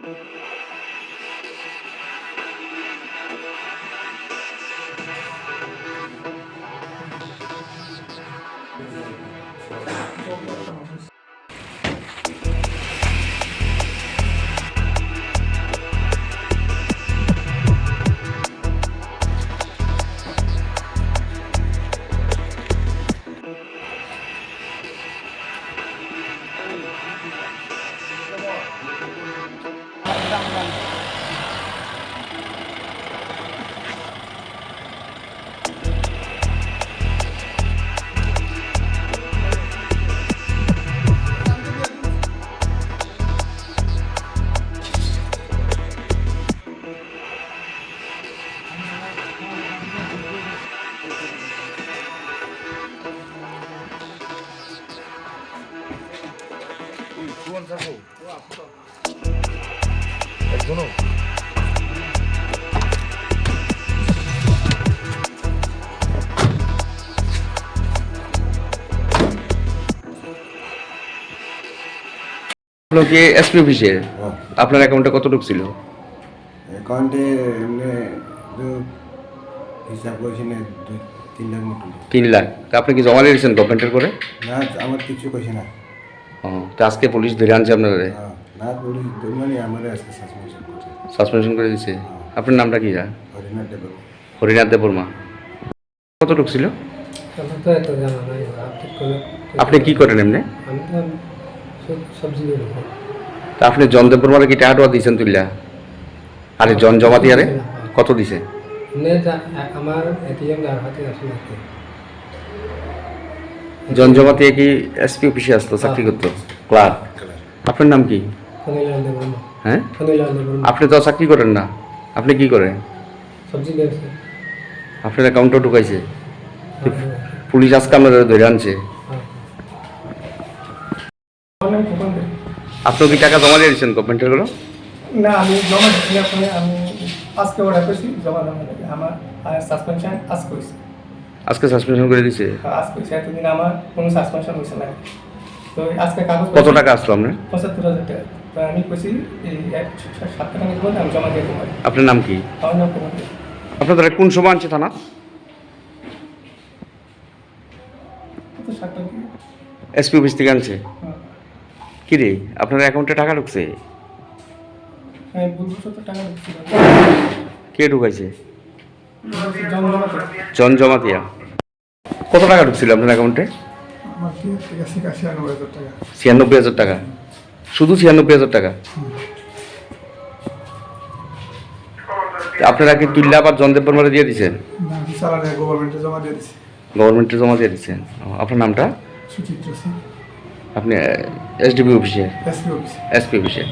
কি এসপি অফিসের আপনার অ্যাকাউন্টে কতটুকু ছিল? অ্যাকাউন্টে এমনি হিসাব করেছি না 2-3 লাখ মতো। 3 লাখ। তা আপনি কি জমা দিয়েছেন গভর্নমেন্টের করে? না, আমার কিছু কইছে না। ও, তা আজকে পুলিশ ধরে আনছে আপনাদের? না, পুলিশ মানে আমার আজকে সাসপেনশন করছে। সাসপেনশন করে দিয়েছে? আপনার নামটা কি? হরিনাথ দেববর্মা। হরিনাথ দেববর্মা। কতটুকু ছিল? আপনি কি করেন এমনি? সবজি তা আপনি জন দেববর্মারে কি টাকা দিয়েছেন তুললা? আরে জন জমা দিয়ে আরে কত দিছে? আমার এটিএম আর হাতে আছে না। জন জমা দিয়ে কি এসপি অফিসে আসতো চাকরি করতো? ক্লার্ক। আপনার নাম কি? খনিলাল দেববর্মা। হ্যাঁ, খনিলাল দেববর্মা। আপনি তো চাকরি করেন না, আপনি কি করেন? সবজি ব্যবসা। আপনার অ্যাকাউন্টও ঢুকাইছে পুলিশ, আজকে আপনারা ধরে আনছে। আপনি কি টাকা জমা দিয়েছেন গভর্নমেন্টের গুলো? না, আমি জমা দিচ্ছি না। আমি আজকে অর্ডার করছি জমা দেওয়া লাগে। আমার সাসপেনশন আজ করেছি। আজকে সাসপেনশন করে দিছে? আজ করেছি। এতদিন আমার কোনো সাসপেনশন হয়েছে না। তো আজকে কাগজ কত টাকা আসলো আপনার? ৭৫,০০০ টাকা। তো আমি কইছি এই 7 টাকা নিতে বলতে আমি জমা দিয়ে দেবো। আপনার নাম কি? আমার নাম কুমার। আপনাদের কোন সময় আনছে থানা? কত 7 টাকা? এসপি অফিস থেকে আনছে? কি রে, আপনার অ্যাকাউন্টে টাকা ঢুকছে? আমি বলবো তো টাকা দিচ্ছি। কে ঢুকাইছে? জমা করে। জন জমা দিয়া। কত টাকা ঢুকছিল আপনার অ্যাকাউন্টে? আমার কি 96,000 টাকা। 96,000 টাকা? শুধু 96,000 টাকা? আপনারা কি তুল্লা বা জন দেববর্মারে দিয়ে দিচ্ছেন? না, স্যালারি গভর্নমেন্টে জমা দিয়ে দিছি। গভর্নমেন্টে জমা দিয়ে দিচ্ছেন। আপনার নামটা? সুচিত্র সিং। আপনি এসডিপি অফিসে? SP office. এসপি অফিসে।